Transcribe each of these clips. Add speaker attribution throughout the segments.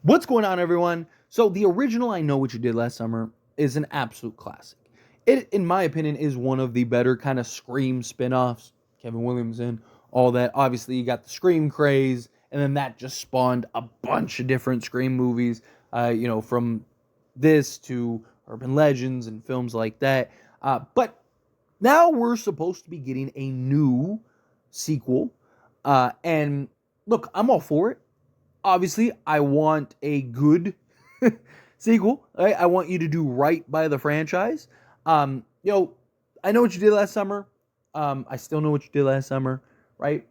Speaker 1: What's going on, everyone? So, the original I Know What You Did Last Summer is an absolute classic. It, in my opinion, is one of the better kind of Scream spin offs. Kevin Williamson, all that. Obviously, you got the Scream craze, and then that just spawned a bunch of different Scream movies, from this to Urban Legends and films like that. But now we're supposed to be getting a new sequel. And look, I'm all for it. Obviously, I want a good sequel. Right? I want you to do right by the franchise. Um, you know, I know what you did last summer. I still know what you did last summer, right?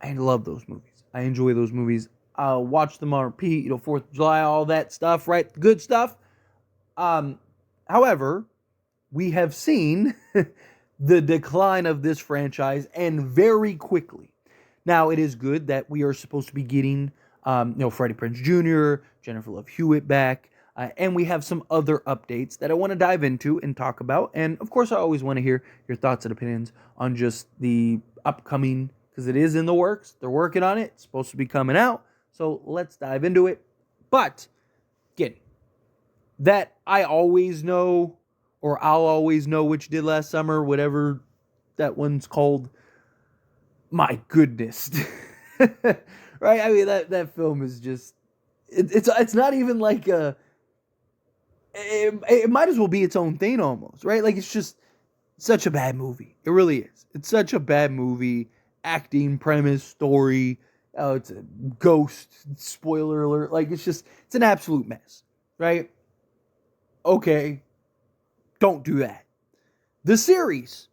Speaker 1: I love those movies. I enjoy those movies. I'll watch them on repeat. 4th of July, all that stuff, right? Good stuff. Um, However, we have seen the decline of this franchise, and very quickly. Now, it is good that we are supposed to be getting, Freddie Prinze Jr., Jennifer Love Hewitt back, and we have some other updates that I want to dive into and talk about. And of course, I always want to hear your thoughts and opinions on just the upcoming, because it is in the works. They're working on it. It's supposed to be coming out. So let's dive into it. But again, that I always know, or I'll always know what you did last summer, whatever that one's called. My goodness. Right? I mean, that film is just, it's not even like it might as well be its own thing almost, right? Like, it's just such a bad movie. It really is. It's such a bad movie. Acting, premise, story. Oh, it's a ghost. Spoiler alert. Like, it's an absolute mess, right? Okay, don't do that. The series,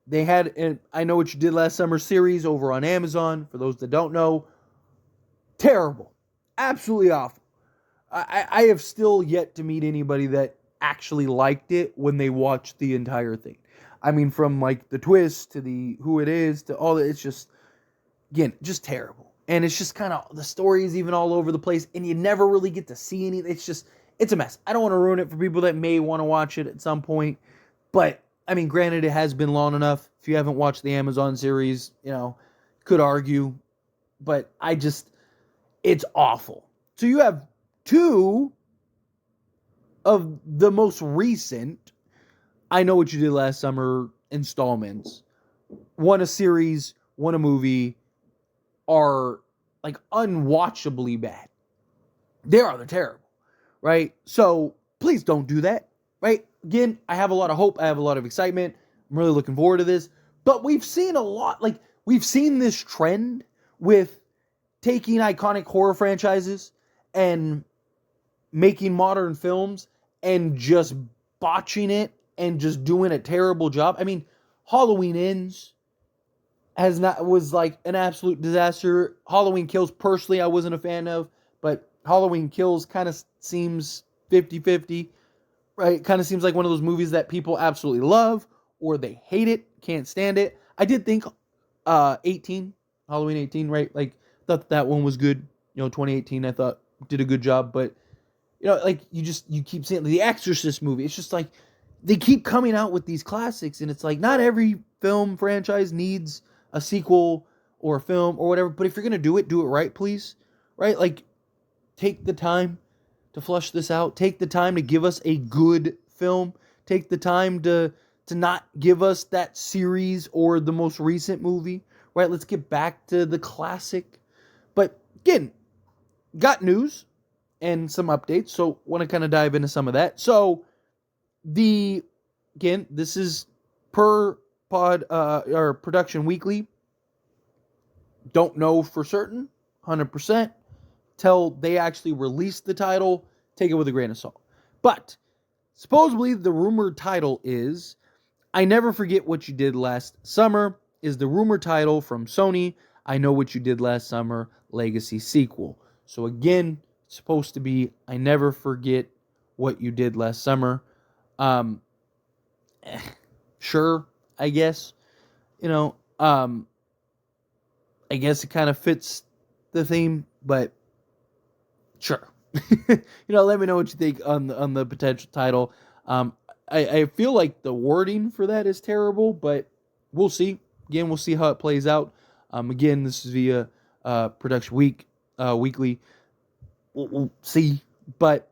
Speaker 1: they had an I Know What You Did Last Summer series over on Amazon. For those that don't know, terrible. Absolutely awful. I have still yet to meet anybody that actually liked it when they watched the entire thing. I mean, from like the twist to the who it is to all that, it's just, again, just terrible. And it's just kind of, the story is even all over the place, and you never really get to see any. It's a mess. I don't want to ruin it for people that may want to watch it at some point. But, I mean, granted, it has been long enough. If you haven't watched the Amazon series, could argue. But it's awful. So you have two of the most recent I Know What You Did Last Summer installments. One a series, one a movie, are like unwatchably bad. They're terrible, right? So please don't do that, right? Again, I have a lot of hope. I have a lot of excitement. I'm really looking forward to this. But we've seen we've seen this trend with taking iconic horror franchises and making modern films and just botching it and just doing a terrible job. I mean, Halloween Ends was like an absolute disaster. Halloween Kills, personally, I wasn't a fan of, but Halloween Kills kind of seems 50-50, right? Kind of seems like one of those movies that people absolutely love or they hate it, can't stand it. I did think 18, Halloween 18, right? Like, thought that one was good. 2018, I thought did a good job, but you keep seeing the Exorcist movie. It's just like they keep coming out with these classics, and it's like not every film franchise needs a sequel or a film or whatever. But if you're gonna do it right, please, right? Like, take the time to flush this out. Take the time to give us a good film. Take the time to not give us that series or the most recent movie, right? Let's get back to the classic. But again, got news and some updates, so want to kind of dive into some of that. So this is per pod or production weekly. Don't know for certain 100% till they actually release the title. Take it with a grain of salt. But supposedly the rumored title is I Never Forget What You Did Last Summer, is the rumored title from Sony. I Know What You Did Last Summer Legacy sequel. So again, it's supposed to be I Never Forget What You Did Last Summer. Sure, I guess. I guess it kind of fits the theme, but sure. Let me know what you think on the potential title. I feel like the wording for that is terrible, but we'll see. Again, we'll see how it plays out. Again, this is via production weekly. we'll see. But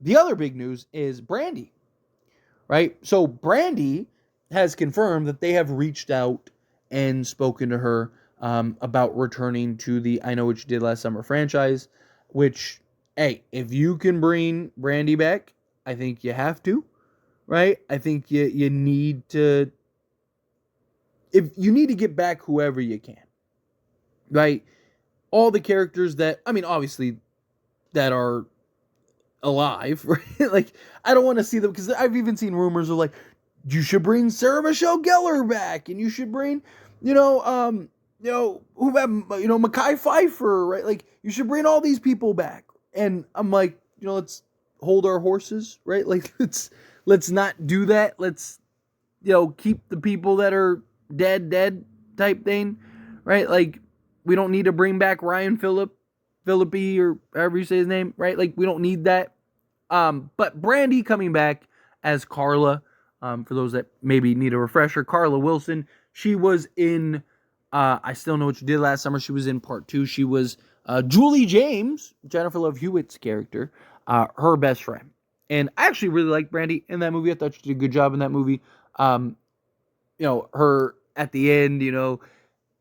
Speaker 1: the other big news is Brandy, right? So Brandy has confirmed that they have reached out and spoken to her about returning to the I Know What You Did Last Summer franchise, which, hey, if you can bring Brandy back, I think you have to, right? I think you need to, if you need to get back whoever you can, right? All the characters that, I mean, obviously, that are alive, right? Like, I don't want to see them, because I've even seen rumors of, like, you should bring Sarah Michelle Gellar back, and you should bring, who have, Mekhi Phifer, right? Like, you should bring all these people back. And I'm like, let's hold our horses, right? Like, let's not do that. Let's, keep the people that are dead type thing, right? Like, we don't need to bring back Ryan Phillippe, or however you say his name, right? Like, we don't need that. But Brandy coming back as Carla, for those that maybe need a refresher, Carla Wilson, she was in, I Still Know What You Did Last Summer. She was in part 2. She was Julie James, Jennifer Love Hewitt's character, her best friend. And I actually really liked Brandy in that movie. I thought she did a good job in that movie. Her at the end,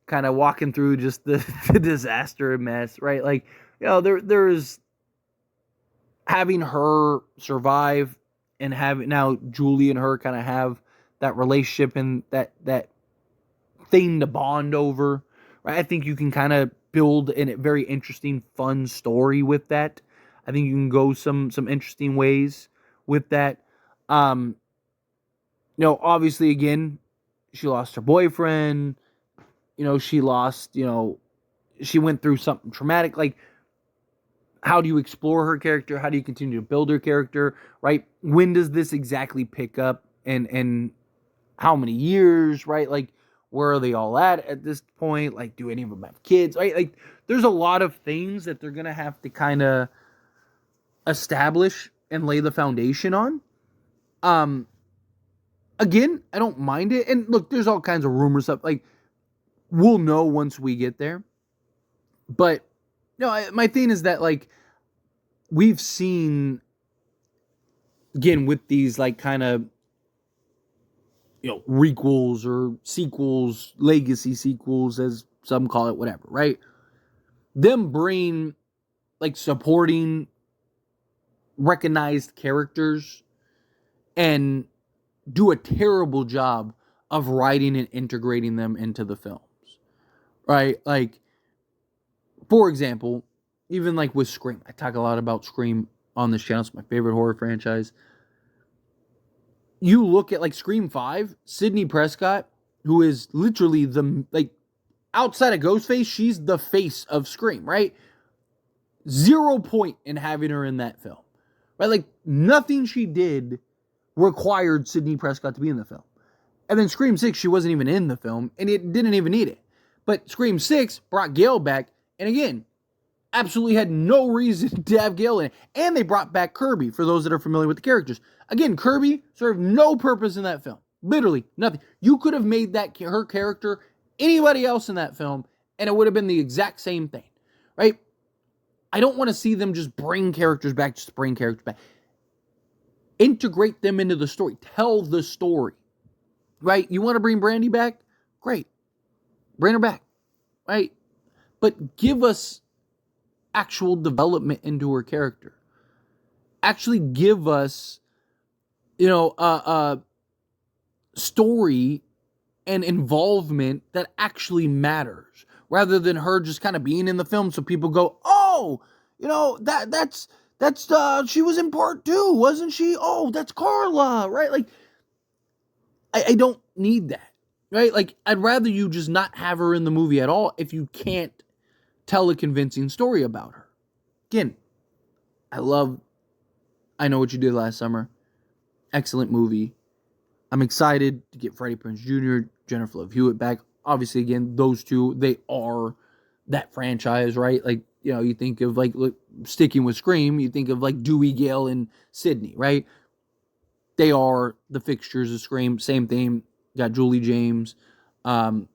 Speaker 1: kind of walking through just the disaster and mess, right? Like, there's having her survive and having now Julie and her kind of have that relationship and that thing to bond over, right? I think you can kind of build a very interesting, fun story with that. I think you can go some interesting ways with that. Obviously, again, she lost her boyfriend. She lost, she went through something traumatic. Like, how do you explore her character? How do you continue to build her character, right? When does this exactly pick up? And how many years, right? Like, where are they all at this point? Like, do any of them have kids, right? Like, there's a lot of things that they're going to have to kind of establish and lay the foundation on. Again, I don't mind it. And look, there's all kinds of rumors up. Like, we'll know once we get there. But, my thing is that, like, we've seen, again, with these, like, kind of, requels or sequels, legacy sequels, as some call it, whatever, right? Them bring, like, supporting, recognized characters and do a terrible job of writing and integrating them into the films, right? Like, for example, even like with Scream, I talk a lot about Scream on this channel. It's my favorite horror franchise. You look at, like, Scream 5, Sidney Prescott, who is literally outside of Ghostface, she's the face of Scream, right? 0 point in having her in that film, right? Like, nothing she did required Sidney Prescott to be in the film. And then Scream 6, she wasn't even in the film, and it didn't even need it. But Scream 6 brought Gale back, and again, absolutely had no reason to have Gale in it. And they brought back Kirby, for those that are familiar with the characters. Again, Kirby served no purpose in that film. Literally nothing. You could have made her character anybody else in that film, and it would have been the exact same thing, right? I don't want to see them just bring characters back, just bring characters back. Integrate them into the story. Tell the story, right? You want to bring Brandy back? Great. Bring her back, right? But give us actual development into her character. Actually give us, a story and involvement that actually matters, rather than her just kind of being in the film so people go, oh, that's she was in part 2, wasn't she? Oh, that's Carla, right? Like, I don't need that, right? Like, I'd rather you just not have her in the movie at all if you can't tell a convincing story about her. Again, I Know What You Did Last Summer. Excellent movie. I'm excited to get Freddie Prinze Jr., Jennifer Love Hewitt back. Obviously, again, those two, they are that franchise, right? Like, you think of, like, sticking with Scream, you think of, like, Dewey, Gale, and Sidney, right? They are the fixtures of Scream. Same thing. Got Julie James. If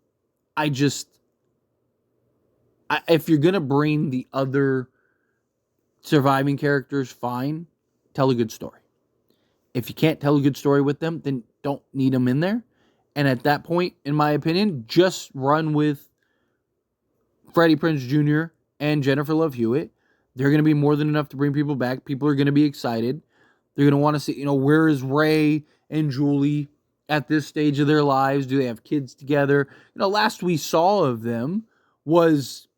Speaker 1: you're going to bring the other Surviving characters, fine. Tell a good story. If you can't tell a good story with them, then don't need them in there. And at that point, in my opinion, just run with Freddie Prinze Jr. and Jennifer Love Hewitt. They're going to be more than enough to bring people back. People are going to be excited. They're going to want to see, where is Ray and Julie at this stage of their lives? Do they have kids together? Last we saw of them was,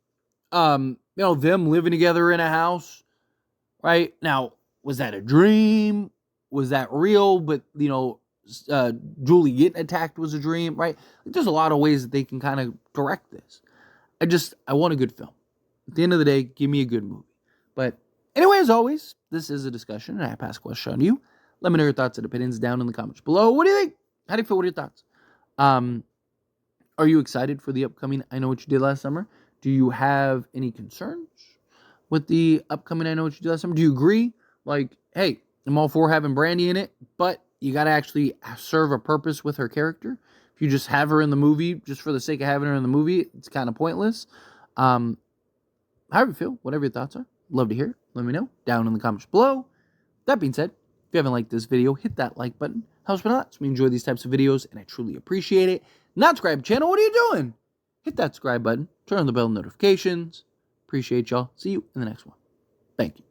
Speaker 1: them living together in a house, right? Now, was that a dream? Was that real? But, Julie getting attacked was a dream, right? There's a lot of ways that they can kind of correct this. I want a good film. At the end of the day, give me a good movie. But anyway, as always, this is a discussion, and I pass a question on you. Let me know your thoughts and opinions down in the comments below. What do you think? How do you feel? What are your thoughts? Are you excited for the upcoming I Know What You Did Last Summer? Do you have any concerns with the upcoming I Know What You Did Last Summer? Do you agree? Like, hey, I'm all for having Brandy in it, but you got to actually serve a purpose with her character. If you just have her in the movie just for the sake of having her in the movie, it's kind of pointless. However you feel, whatever your thoughts are, love to hear it. Let me know down in the comments below. That being said, if you haven't liked this video, hit that like button. Helps me a lot. So we enjoy these types of videos, and I truly appreciate it. Not subscribe to the channel, what are you doing? Hit that subscribe button. Turn on the bell notifications. Appreciate y'all. See you in the next one. Thank you.